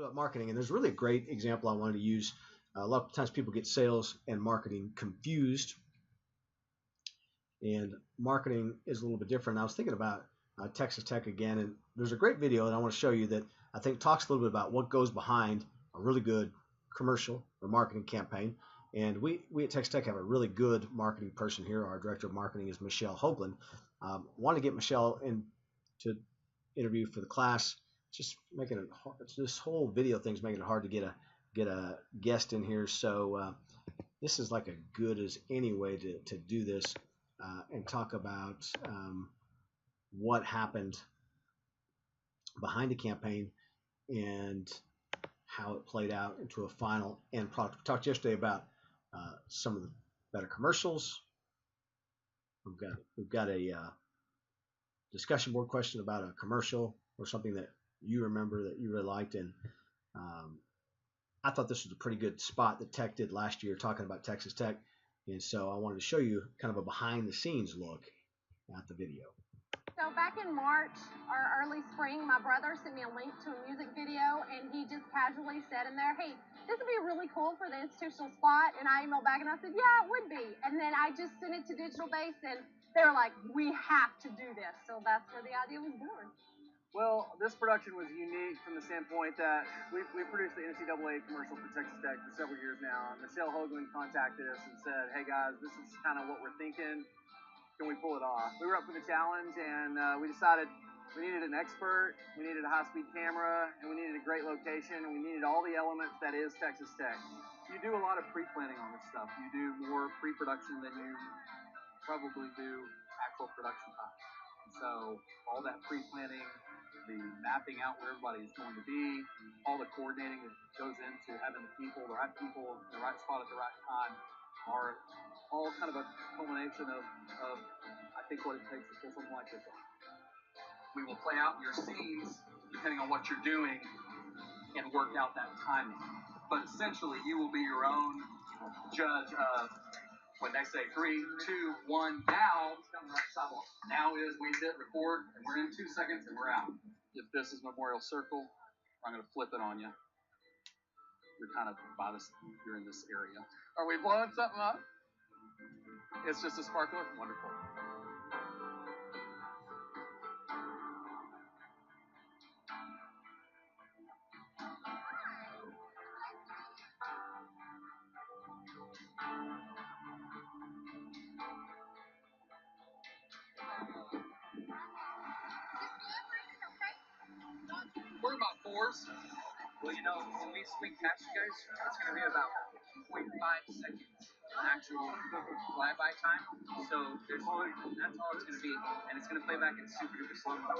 about marketing, and there's really a great example I wanted to use. A lot of times people get sales and marketing confused, and marketing is a little bit different. I was thinking about Texas Tech again, and there's a great video that I want to show you that I think talks a little bit about what goes behind a really good commercial or marketing campaign. And we at Texas Tech have a really good marketing person here. Our director of marketing is Michelle Hoagland. Want to get Michelle in to interview for the class. Just making it hard. This whole video thing's making it hard to get a guest in here. So this is like a good as any way to do this and talk about what happened behind the campaign and how it played out into a final end product. We talked yesterday about some of the better commercials. We've got a discussion board question about a commercial or something that you remember that you really liked, and I thought this was a pretty good spot that Tech did last year talking about Texas Tech, and so I wanted to show you kind of a behind the scenes look at the video. So back in March or early spring, my brother sent me a link to a music video, and he just casually said in there, "Hey, this would be really cool for the institutional spot." And I emailed back and I said, "Yeah, it would be." And then I just sent it to Digital Base, and they were like, "We have to do this." So that's where the idea was born. Well, this production was unique from the standpoint that we produced the NCAA commercial for Texas Tech for several years now. And Michelle Hoagland contacted us and said, "Hey guys, this is kind of what we're thinking. Can we pull it off?" We were up for the challenge, and we decided we needed an expert, we needed a high-speed camera, and we needed a great location, and we needed all the elements that is Texas Tech. You do a lot of pre-planning on this stuff. You do more pre-production than you probably do actual production time. So all that pre-planning, the mapping out where everybody is going to be, all the coordinating that goes into having the right people in the right spot at the right time, are all kind of a culmination of I think what it takes to pull something like this off. We will play out your scenes depending on what you're doing and work out that timing. But essentially, you will be your own judge of when they say 3, 2, 1, now. Now is we hit record, and we're in 2 seconds, and we're out. If this is Memorial Circle, I'm going to flip it on you. You're kind of by this. You're in this area. Are we blowing something up? It's just a sparkler. Wonderful. We're about 4s. Well, when we swing catch you guys, it's going to be about 0.5 seconds actual flyby time. So that's all it's going to be, and it's going to play back in super duper slow mo.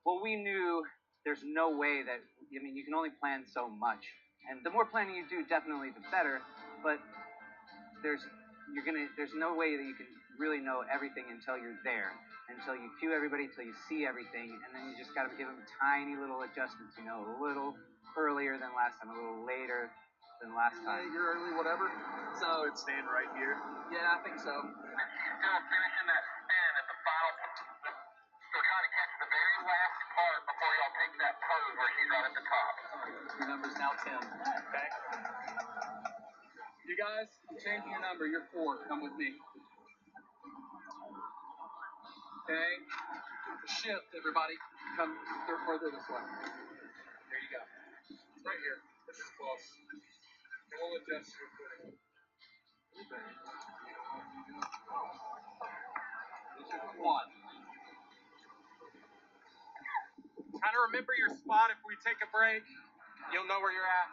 Well, we knew there's no way that you can only plan so much, and the more planning you do, definitely the better. But there's no way that you can really know everything until you're there, until you cue everybody, until you see everything, and then you just got to give them tiny little adjustments. A little earlier than last time, a little later than last time. You're early, whatever. So it's staying right here. Yeah, I think so. Still finishing that spin at the final. So trying to catch the very last part before y'all take that pose where she's out at the top. Your number's now 10. Okay. You guys, I'm changing your number. You're 4. Come with me. Okay. Shift, everybody. Come further this way. There you go. It's right here. This is close. And we'll adjust your footing. One. Kind of remember your spot. If we take a break, you'll know where you're at.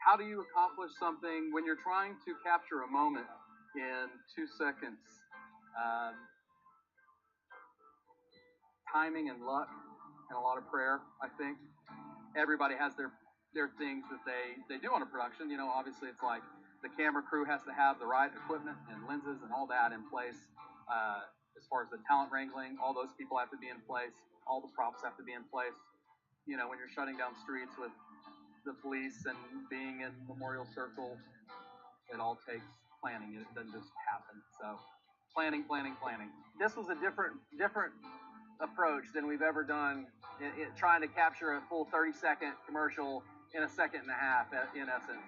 How do you accomplish something when you're trying to capture a moment in 2 seconds? Timing and luck and a lot of prayer, I think. Everybody has their things that they do on a production. Obviously it's like the camera crew has to have the right equipment and lenses and all that in place. As far as the talent wrangling, all those people have to be in place. All the props have to be in place. When you're shutting down streets with the police and being in Memorial Circle, it all takes planning. It doesn't just happen. So planning. This was a different approach than we've ever done in trying to capture a full 30-second commercial in a second and a half, in essence.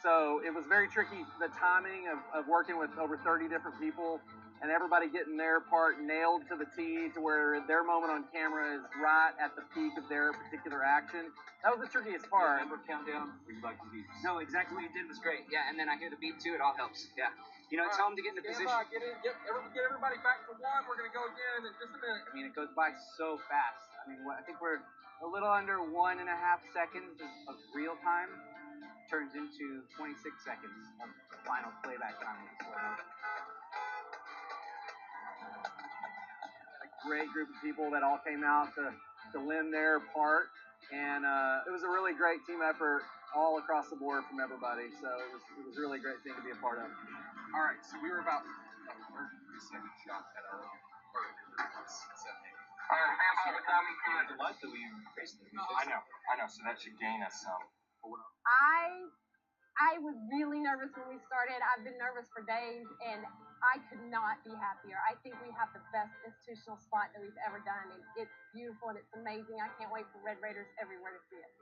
So it was very tricky, the timing of working with over 30 different people and everybody getting their part nailed to the T to where their moment on camera is right at the peak of their particular action. That was the trickiest part. Number countdown, or you like the beats? No, exactly what you did was great. Yeah, and then I hear the beat too, it all helps. Yeah. You know, tell them to get in the position. Get everybody back to one. We're going to go again in just a minute. I mean, it goes by so fast. I mean, I think we're a little under 1.5 seconds of real time turns into 26 seconds of final playback time with the slow motion. A great group of people that all came out to lend their part, and it was a really great team effort all across the board from everybody. So it was really a great thing to be a part of. All right, so we were about a 30-second shot at our or 7, 8. I like that we raced them. I know. So that should gain us some. I was really nervous when we started. I've been nervous for days, and I could not be happier. I think we have the best institutional spot that we've ever done, and it's beautiful and it's amazing. I can't wait for Red Raiders everywhere to see it.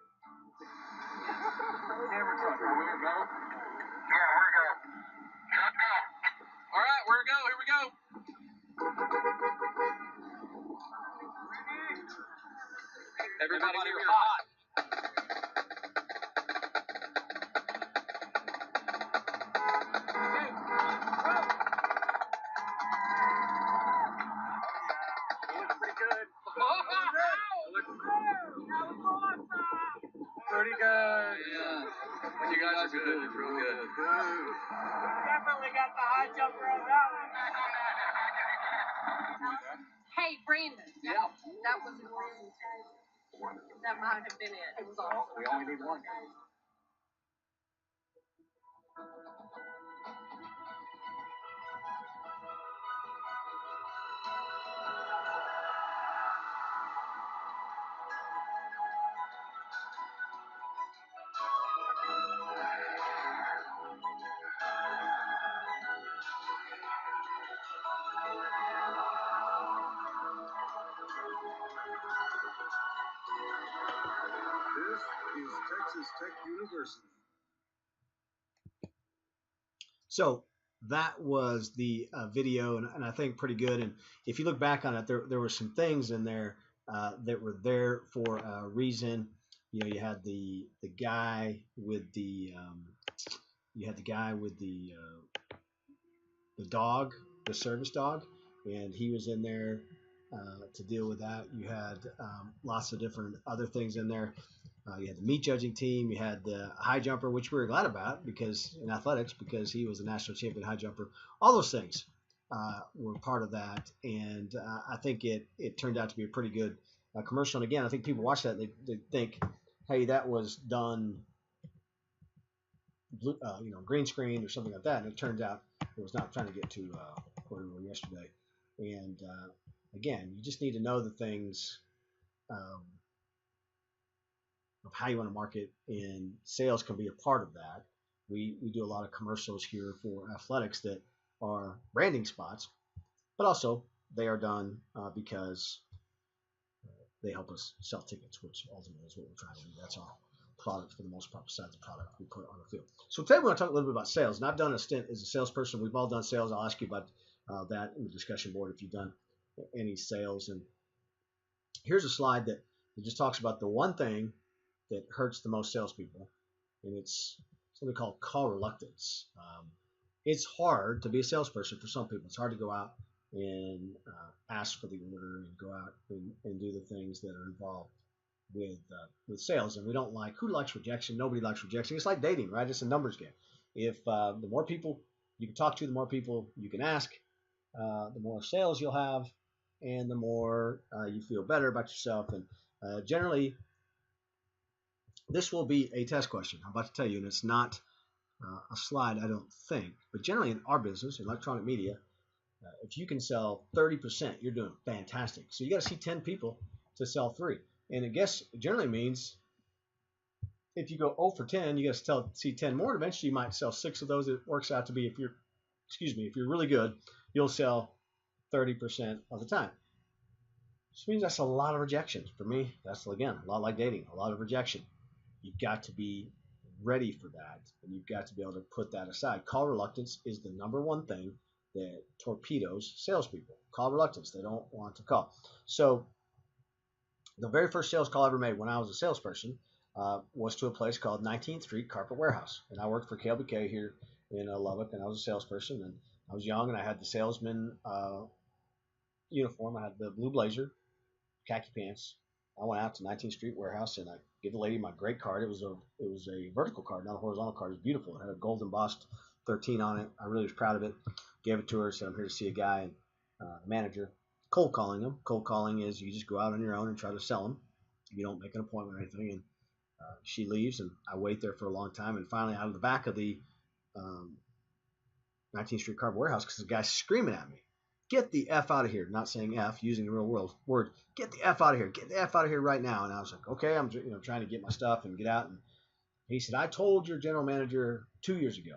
Camera truck, are we gonna go? Yeah, we're go. Let's go. All right, we're go. Here we go. Everybody you're hot. Pretty good. Yeah. But you guys are good. You're real good. Definitely got the high jumper on that one. Hey, Brandon. Yeah. That was an awesome test. That might have been it. It was awesome. We only need one. This is Texas Tech University. So that was the video, and I think pretty good. And if you look back on it, there were some things in there that were there for a reason. You know, you had the guy with the dog, the service dog, and he was in there to deal with that. You had lots of different other things in there. You had the meat judging team. You had the high jumper, which we were glad about because in athletics, because he was a national champion high jumper. All those things were part of that, and I think it turned out to be a pretty good commercial. And again, I think people watch that, they think, hey, that was done, green screen or something like that, and it turns out it was not. Trying to get to where we were yesterday. And again, you just need to know the things of how you want to market, and sales can be a part of that. We do a lot of commercials here for athletics that are branding spots, but also they are done because they help us sell tickets, which ultimately is what we're trying to do. That's our product for the most part, besides the product we put on the field. So today we're going to talk a little bit about sales. And I've done a stint as a salesperson. We've all done sales. I'll ask you about that in the discussion board if you've done any sales. And here's a slide that just talks about the one thing that hurts the most salespeople, and it's something called call reluctance. It's hard to be a salesperson for some people. It's hard to go out and ask for the order and go out and do the things that are involved with sales. And we don't like, who likes rejection? Nobody likes rejection. It's like dating, right? It's a numbers game. If the more people you can talk to, the more people you can ask, the more sales you'll have, and the more you feel better about yourself. And generally, this will be a test question. I'm about to tell you, and it's not a slide, I don't think. But generally in our business, electronic media, if you can sell 30%, you're doing fantastic. So you got to see 10 people to sell 3. And I guess it generally means if you go 0 for 10, you got to see 10 more. And eventually you might sell 6 of those. It works out to be, if you're really good, you'll sell 30% of the time. Which means that's a lot of rejection. For me, that's, again, a lot like dating, a lot of rejection. You've got to be ready for that, and you've got to be able to put that aside. Call reluctance is the number one thing that torpedoes salespeople. Call reluctance. They don't want to call. So the very first sales call I ever made when I was a salesperson was to a place called 19th Street Carpet Warehouse. And I worked for KLBK here in Lubbock, and I was a salesperson. And I was young, and I had the salesman uniform. I had the blue blazer, khaki pants. I went out to 19th Street Warehouse, and I gave the lady my great card. It was a vertical card, not a horizontal card. It was beautiful. It had a gold embossed 13 on it. I really was proud of it. Gave it to her, said I'm here to see a guy, and the manager. Cold calling them. Cold calling is you just go out on your own and try to sell them. You don't make an appointment or anything. And she leaves, and I wait there for a long time. And finally, out of the back of the 19th Street Carpet Warehouse, because the guy's screaming at me, "Get the F out of here!" Not saying F, using the real world word. "Get the F out of here! Get the F out of here right now!" And I was like, "Okay, I'm trying to get my stuff and get out." And he said, "I told your general manager 2 years ago,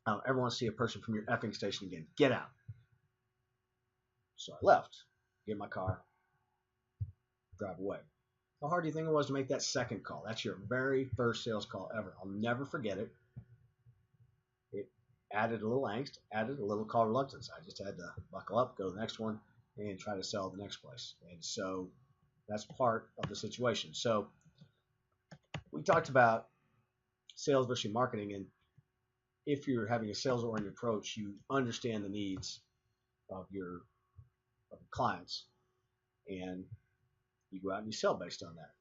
I don't ever want to see a person from your effing station again. Get out." So I left, get my car, drive away. How hard do you think it was to make that second call? That's your very first sales call ever. I'll never forget it. It added a little angst, added a little call reluctance. I just had to buckle up, go to the next one, and try to sell the next place. And so that's part of the situation. So we talked about sales versus marketing, and if you're having a sales-oriented approach, you understand the needs of your clients, and you go out and you sell based on that.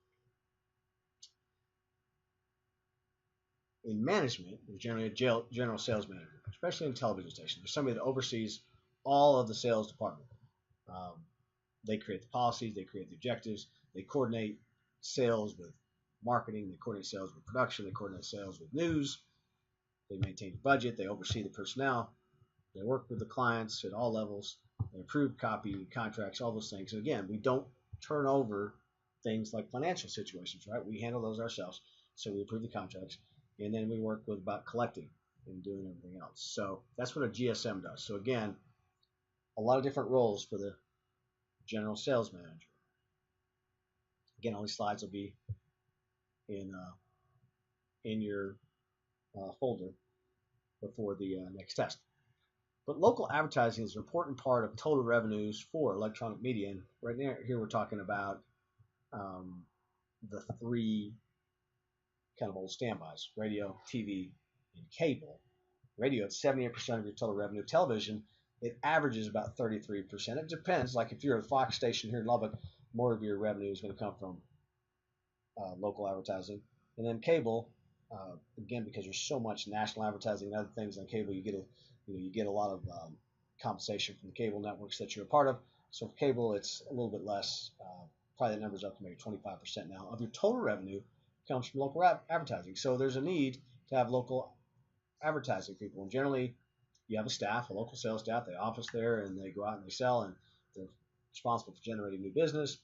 In management, there's generally a general sales manager, especially in television stations. There's somebody that oversees all of the sales department. They create the policies, they create the objectives, they coordinate sales with marketing, they coordinate sales with production, they coordinate sales with news, they maintain the budget, they oversee the personnel, they work with the clients at all levels, they approve copy, contracts, all those things. And again, we don't turn over things like financial situations, right? We handle those ourselves. So we approve the contracts, and then we work with about collecting and doing everything else. So that's what a GSM does. So again, a lot of different roles for the general sales manager. Again, all these slides will be in your folder before the next test. But local advertising is an important part of total revenues for electronic media. And right here we're talking about the three kind of old standbys: radio, TV, and cable. Radio at 78% of your total revenue. Television, it averages about 33%. It depends. Like if you're a Fox station here in Lubbock, more of your revenue is going to come from local advertising. And then cable, again, because there's so much national advertising and other things on cable, you get a lot of compensation from the cable networks that you're a part of. So for cable, it's a little bit less. Probably the number's up to maybe 25% now of your total revenue comes from local advertising. So there's a need to have local advertising people, and generally you have a staff, a local sales staff. They office there, and they go out and they sell, and they're responsible for generating new business.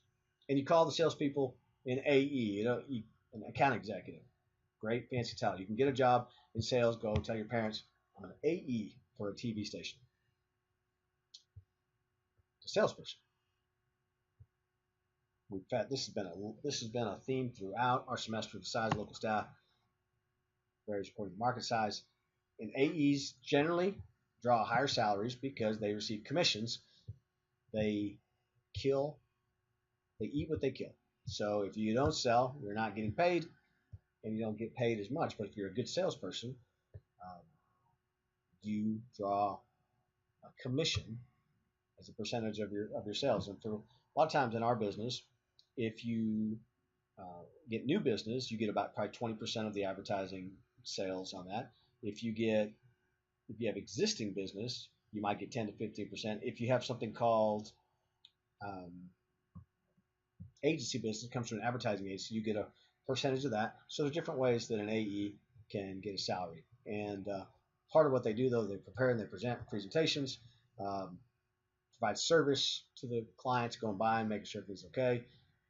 And you call the salespeople an AE, an account executive. Great fancy title. You can get a job in sales. Go tell your parents, I'm an AE for a TV station. It's a salesperson. This has been a theme throughout our semester: the size of local staff, varies according to market size. And AEs generally draw higher salaries because they receive commissions. They eat what they kill. So if you don't sell, you're not getting paid, and you don't get paid as much. But if you're a good salesperson, you draw a commission as a percentage of your sales. And for a lot of times in our business, if you get new business, you get about probably 20% of the advertising sales on that. If you have existing business, you might get 10 to 15%. If you have something called agency business, comes from an advertising agency, you get a percentage of that. So there's different ways that an AE can get a salary. And part of what they do, though, they prepare and they present presentations, provide service to the clients, going by and making sure everything's okay,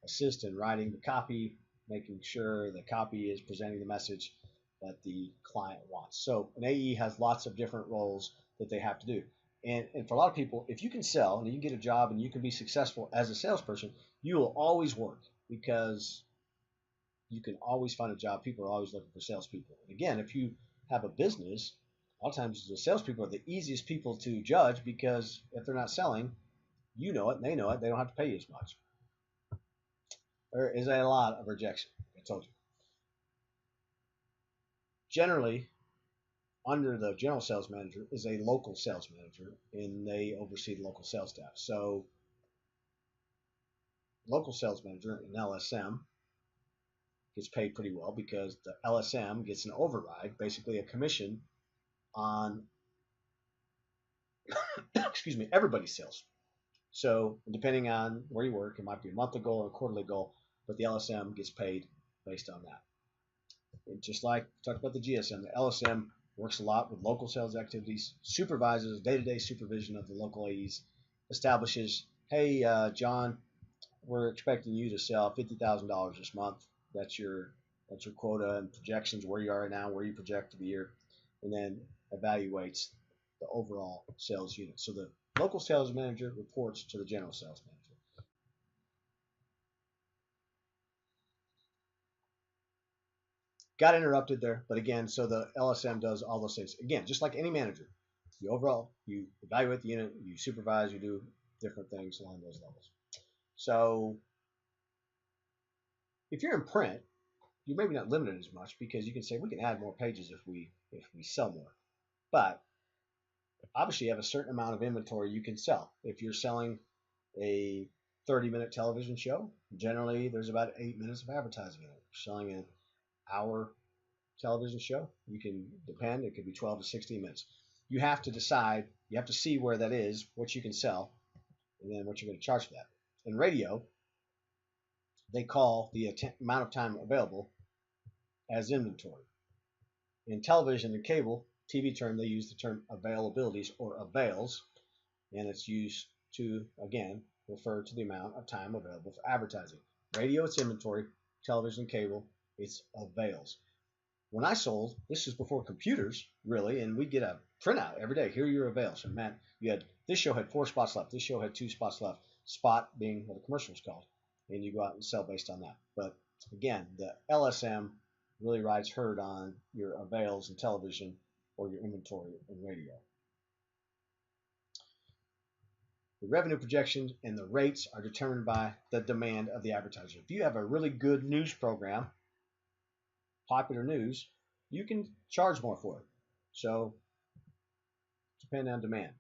assist in writing the copy, making sure the copy is presenting the message that the client wants. So an AE has lots of different roles that they have to do. And for a lot of people, if you can sell and you get a job and you can be successful as a salesperson, you will always work because you can always find a job. People are always looking for salespeople. And again, if you have a business, a lot of times the salespeople are the easiest people to judge because if they're not selling, you know it and they know it. They don't have to pay you as much. There is a lot of rejection. I told you. Generally, under the general sales manager is a local sales manager, and they oversee the local sales staff. So, local sales manager, an LSM, gets paid pretty well because the LSM gets an override, basically a commission on excuse me, everybody's sales. So depending on where you work, it might be a monthly goal or a quarterly goal, but the LSM gets paid based on that. And just like we talked about the GSM, the LSM works a lot with local sales activities, supervises day-to-day supervision of the local AEs, establishes, hey, John, we're expecting you to sell $50,000 this month. That's your quota and projections, where you are right now, where you project for the year, and then evaluates the overall sales unit. So the local sales manager reports to the general sales manager. Got interrupted there, but again, so the LSM does all those things. Again, just like any manager, you evaluate the unit, you supervise, you do different things along those levels. So if you're in print, you're maybe not limited as much because you can say we can add more pages if we sell more. But obviously you have a certain amount of inventory you can sell. If you're selling a 30-minute television show, generally there's about 8 minutes of advertising in it. If you're selling an hour television show, you can depend, it could be 12 to 16 minutes. You have to decide, you have to see where that is, what you can sell, and then what you're going to charge for that. In radio, they call the amount of time available as inventory. In television and cable, TV term, they use the term availabilities or avails, and it's used to, again, refer to the amount of time available for advertising. Radio, it's inventory. Television and cable, it's avails. When I sold, this was before computers, really, and we'd get a printout every day. Here are your avails. And man, this show had 4 spots left. This show had 2 spots left. Spot being what the commercial was called. And you go out and sell based on that. But again, the LSM really rides herd on your avails in television or your inventory in radio. The revenue projections and the rates are determined by the demand of the advertiser. If you have a really good news program, popular news, you can charge more for it. So, depending on demand.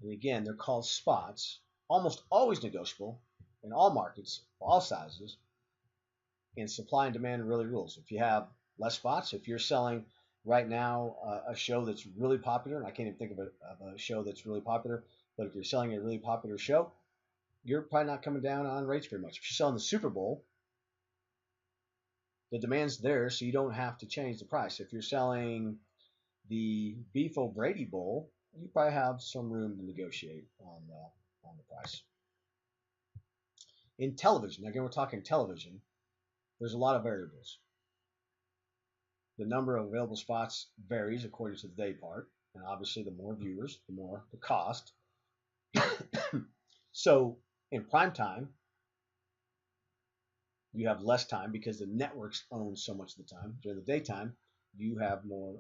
And again, they're called spots, almost always negotiable in all markets, all sizes, and supply and demand really rules. If you have less spots, if you're selling right now a show that's really popular, and I can't even think of a show that's really popular, but if you're selling a really popular show, you're probably not coming down on rates very much. If you're selling the Super Bowl, the demand's there, so you don't have to change the price. If you're selling the Beef O'Brady Bowl, you probably have some room to negotiate on the price. In television, again, we're talking television, there's a lot of variables. The number of available spots varies according to the day part, and obviously the more viewers, the more the cost. So in prime time, you have less time because the networks own so much of the time. During the daytime, you have more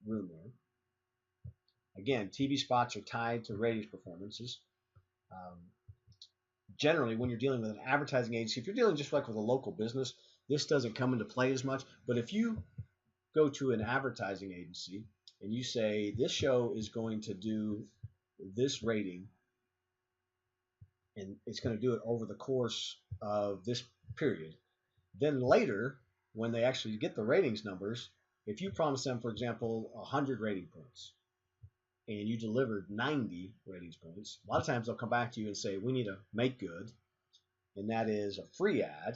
room there. Again, TV spots are tied to ratings performances. Generally, when you're dealing with an advertising agency, if you're dealing just like with a local business, this doesn't come into play as much. But if you go to an advertising agency and you say, this show is going to do this rating, and it's going to do it over the course of this period, then later, when they actually get the ratings numbers, if you promise them, for example, 100 rating points, and you delivered 90 ratings points, a lot of times they'll come back to you and say, we need a make good, and that is a free ad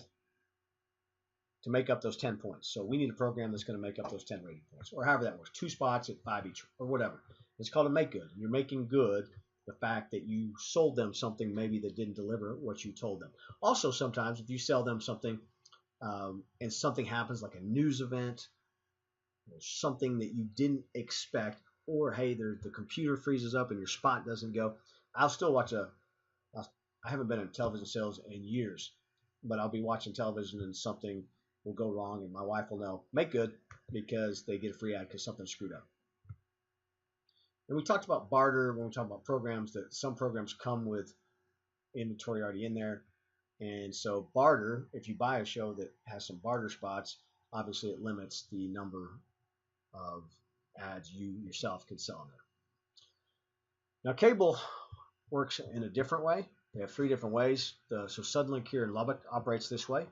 to make up those 10 points. So we need a program that's going to make up those 10 rating points, or however that works, 2 spots at 5 each, or whatever. It's called a make good. You're making good the fact that you sold them something maybe that didn't deliver what you told them. Also, sometimes if you sell them something and something happens like a news event or something that you didn't expect, or hey, the computer freezes up and your spot doesn't go. I'll still watch I haven't been in television sales in years, but I'll be watching television and something will go wrong and my wife will know, make good, because they get a free ad because something screwed up. And we talked about barter when we talk about programs, that some programs come with inventory already in there. And so barter, if you buy a show that has some barter spots, obviously it limits the number of ads you yourself can sell in there. Now cable works in a different way. They have 3 different ways. So Suddenlink here in Lubbock operates this way.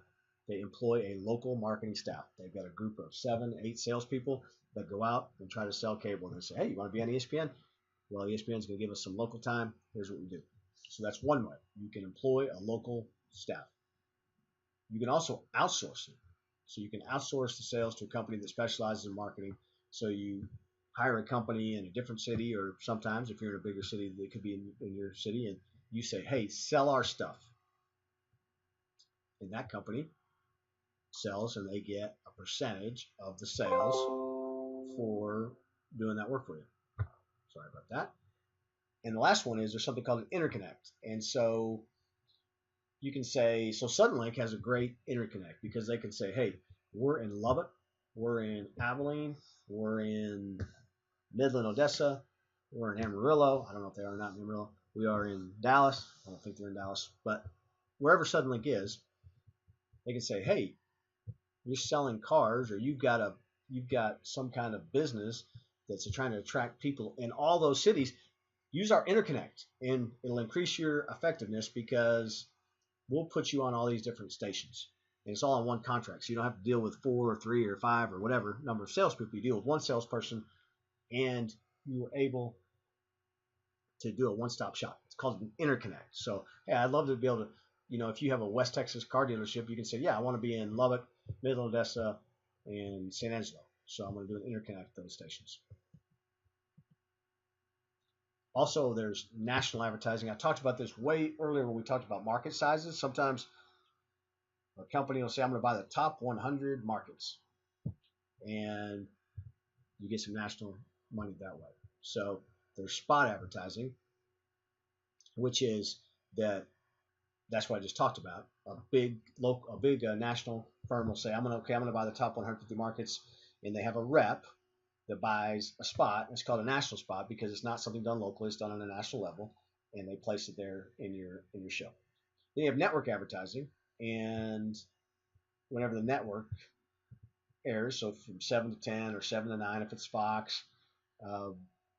They employ a local marketing staff. They've got a group of 7, 8 salespeople that go out and try to sell cable. And they say, hey, you want to be on ESPN? Well, ESPN is going to give us some local time. Here's what we do. So that's one way. You can employ a local staff. You can also outsource it. So you can outsource the sales to a company that specializes in marketing. So you hire a company in a different city, or sometimes if you're in a bigger city, it could be in your city, and you say, hey, sell our stuff. And that company sells, and they get a percentage of the sales for doing that work for you. Sorry about that. And the last one is there's something called an interconnect. And so you can say, so Suddenlink has a great interconnect because they can say, hey, we're in Lubbock, we're in Abilene, we're in Midland, Odessa, we're in Amarillo. I don't know if they are or not in Amarillo. We are in Dallas. I don't think they're in Dallas. But wherever Suddenlink is, they can say, hey, you're selling cars, or you've got some kind of business that's trying to attract people in all those cities. Use our interconnect, and it'll increase your effectiveness because we'll put you on all these different stations. And it's all on one contract. So you don't have to deal with 4 or 3 or 5 or whatever number of salespeople. You deal with one salesperson, and you are able to do a one-stop shop. It's called an interconnect. So, hey, I'd love to be able to, if you have a West Texas car dealership, you can say, yeah, I want to be in Lubbock, Midland, Odessa, and San Angelo. So I'm going to do an interconnect with those stations. Also, there's national advertising. I talked about this way earlier when we talked about market sizes. Sometimes a company will say, I'm going to buy the top 100 markets. And you get some national money that way. So there's spot advertising, which is that's what I just talked about. A big national firm will say, I'm going to buy the top 150 markets, and they have a rep that buys a spot. It's called a national spot because it's not something done locally; it's done on a national level, and they place it there in your show. Then you have network advertising, and whenever the network airs, so from 7 to 10 or 7 to 9 if it's Fox,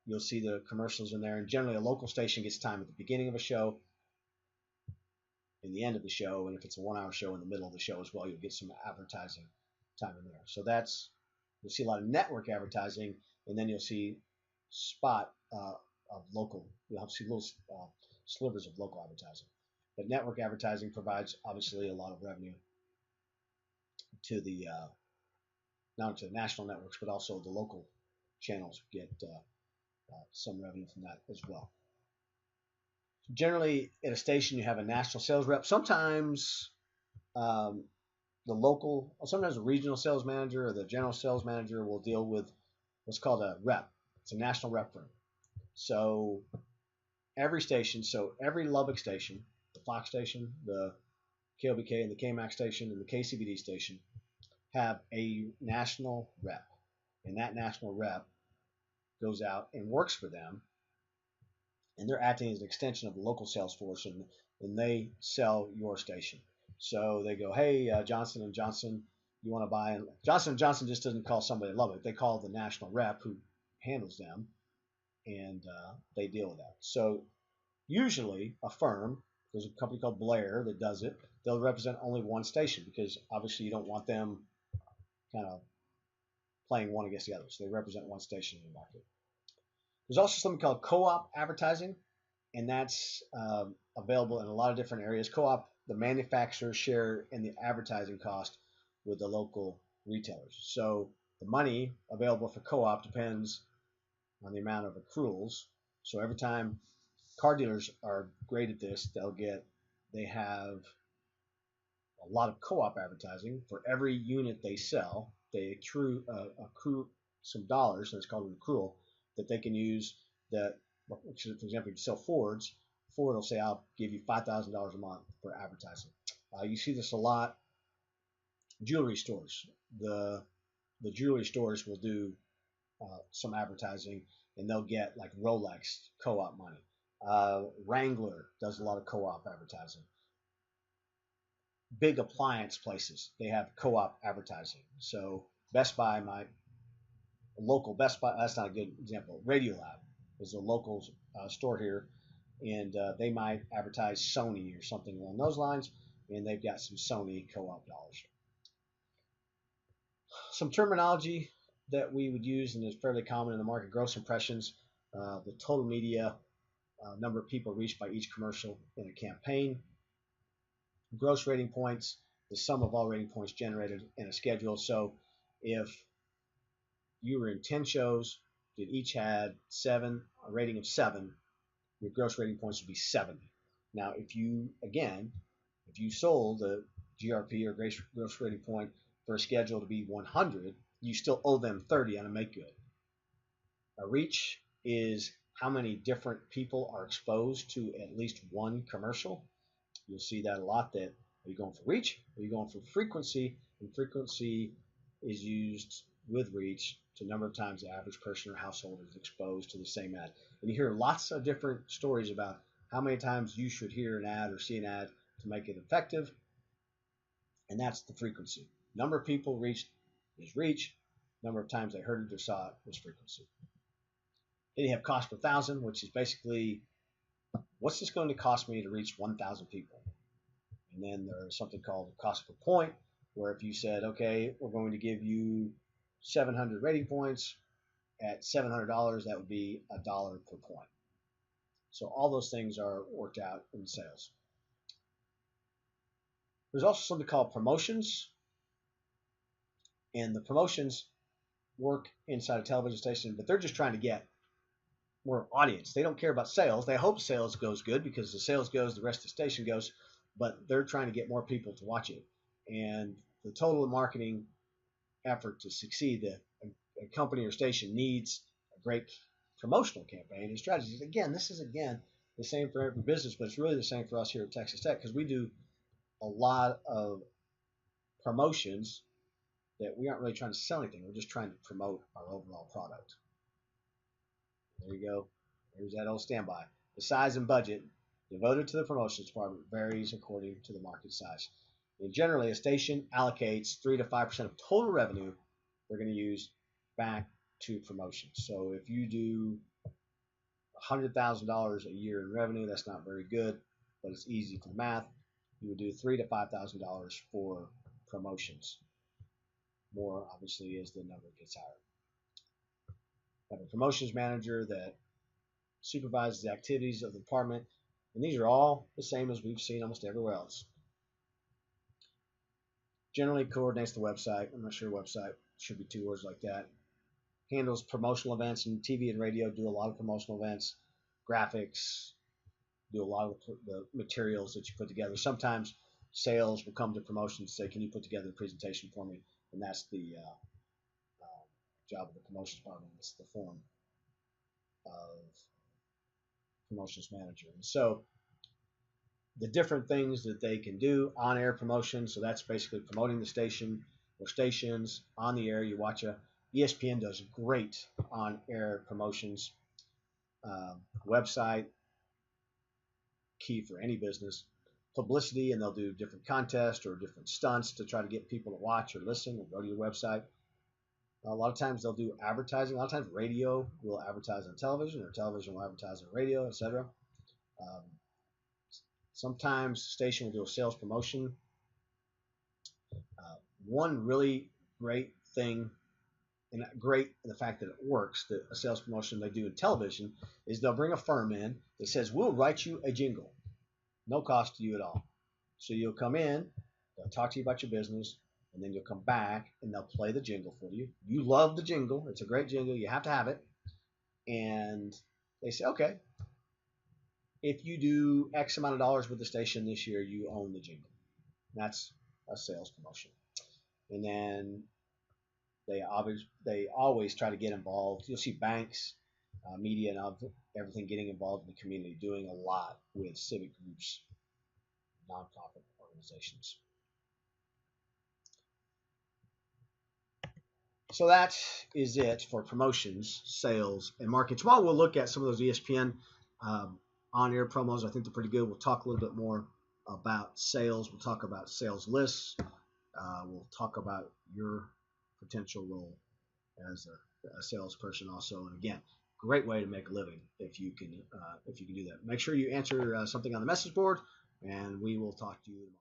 you'll see the commercials in there. And generally, a local station gets time at the beginning of a show, in the end of the show, and if it's a 1-hour show, in the middle of the show as well, you'll get some advertising time in there. So you'll see a lot of network advertising, and then you'll see spot of local. You'll see little slivers of local advertising. But network advertising provides obviously a lot of revenue to the not to the national networks, but also the local channels get some revenue from that as well. Generally, at a station, you have a national sales rep. Sometimes sometimes the regional sales manager or the general sales manager will deal with what's called a rep. It's a national rep firm. So every station, every Lubbock station, the Fox station, the KLBK and the KMAX station and the KCBD station have a national rep. And that national rep goes out and works for them. And they're acting as an extension of the local sales force, and they sell your station. So they go, hey, Johnson & Johnson, you want to buy? And Johnson & Johnson just doesn't call somebody in Lubbock. They call the national rep who handles them, and they deal with that. So usually a firm, there's a company called Blair that does it. They'll represent only one station because obviously you don't want them kind of playing one against the other. So they represent one station in the market. There's also something called co-op advertising, and that's available in a lot of different areas. Co-op, the manufacturers share in the advertising cost with the local retailers. So the money available for co-op depends on the amount of accruals. So every time car dealers are great at this, they have a lot of co-op advertising. For every unit they sell, they accrue some dollars, and it's called an accrual. that they can use that, for example, if you sell Fords, Ford will say, I'll give you $5,000 a month for advertising. You see this a lot. Jewelry stores. The jewelry stores will do some advertising, and they'll get like Rolex co-op money. Wrangler does a lot of co-op advertising. Big appliance places, they have co-op advertising. So Best Buy, my local Best Buy, that's not a good example. Radiolab is a local store here, and they might advertise Sony or something along those lines, and they've got some Sony co-op dollars. Some terminology that we would use and is fairly common in the market: gross impressions, the total media number of people reached by each commercial in a campaign. Gross rating points, the sum of all rating points generated in a schedule. So if you were in 10 shows that each had a rating of 7, your gross rating points would be 70. Now, if you sold a GRP or gross rating point for a schedule to be 100, you still owe them 30 on a make good. A reach is how many different people are exposed to at least one commercial. You'll see that a lot. That are you going for reach? Are you going for frequency? And frequency is used with reach to number of times the average person or household is exposed to the same ad. And you hear lots of different stories about how many times you should hear an ad or see an ad to make it effective. And that's the frequency. Number of people reached is reach. Number of times they heard it or saw it is frequency. Then you have cost per thousand, which is basically, what's this going to cost me to reach 1,000 people? And then there's something called cost per point, where if you said, okay, we're going to give you 700 rating points at $700, that would be $1 per point. So all those things are worked out in sales. There's also something called promotions, and the promotions work inside a television station, but they're just trying to get more audience. They don't care about sales. They hope sales goes good, because the sales goes, the rest of the station goes, but they're trying to get more people to watch it. And the total marketing effort to succeed, a company or station needs a great promotional campaign and strategies. Again, this is the same for every business, but it's really the same for us here at Texas Tech, because we do a lot of promotions that we aren't really trying to sell anything. We're just trying to promote our overall product. There you go. There's that old standby. The size and budget devoted to the promotions department varies according to the market size. And generally, a station allocates 3 to 5% of total revenue they're going to use back to promotions. So if you do $100,000 a year in revenue, that's not very good, but it's easy for the math. You would do $3,000 to $5,000 for promotions. More, obviously, as the number gets higher. Have a promotions manager that supervises the activities of the department, and these are all the same as we've seen almost everywhere else. Generally coordinates the website. I'm not sure website should be 2 words like that. Handles promotional events, and TV and radio do a lot of promotional events. Graphics do a lot of the materials that you put together. Sometimes sales will come to promotions and say, can you put together a presentation for me? And that's the job of the promotions department. It's the form of promotions manager. And so the different things that they can do: on-air promotion, so that's basically promoting the station or stations on the air. You watch ESPN does great on-air promotions. Website, key for any business. Publicity, and they'll do different contests or different stunts to try to get people to watch or listen or go to your website. A lot of times they'll do advertising. A lot of times radio will advertise on television, or television will advertise on radio, etc. Sometimes the station will do a sales promotion. One really great thing, and great in the fact that it works, that a sales promotion they do in television, is they'll bring a firm in that says, we'll write you a jingle. No cost to you at all. So you'll come in, they'll talk to you about your business, and then you'll come back and they'll play the jingle for you. You love the jingle. It's a great jingle. You have to have it. And they say, okay, if you do X amount of dollars with the station this year, you own the jingle. That's a sales promotion. And then they always try to get involved. You'll see banks media and everything, getting involved in the community, doing a lot with civic groups, nonprofit organizations. So that is it for promotions, sales, and marketing. Tomorrow we'll look at some of those ESPN on-air promos. I think they're pretty good. We'll talk a little bit more about sales. We'll talk about sales lists. We'll talk about your potential role as a salesperson also. And again, great way to make a living if you can do that. Make sure you answer something on the message board, and we will talk to you tomorrow.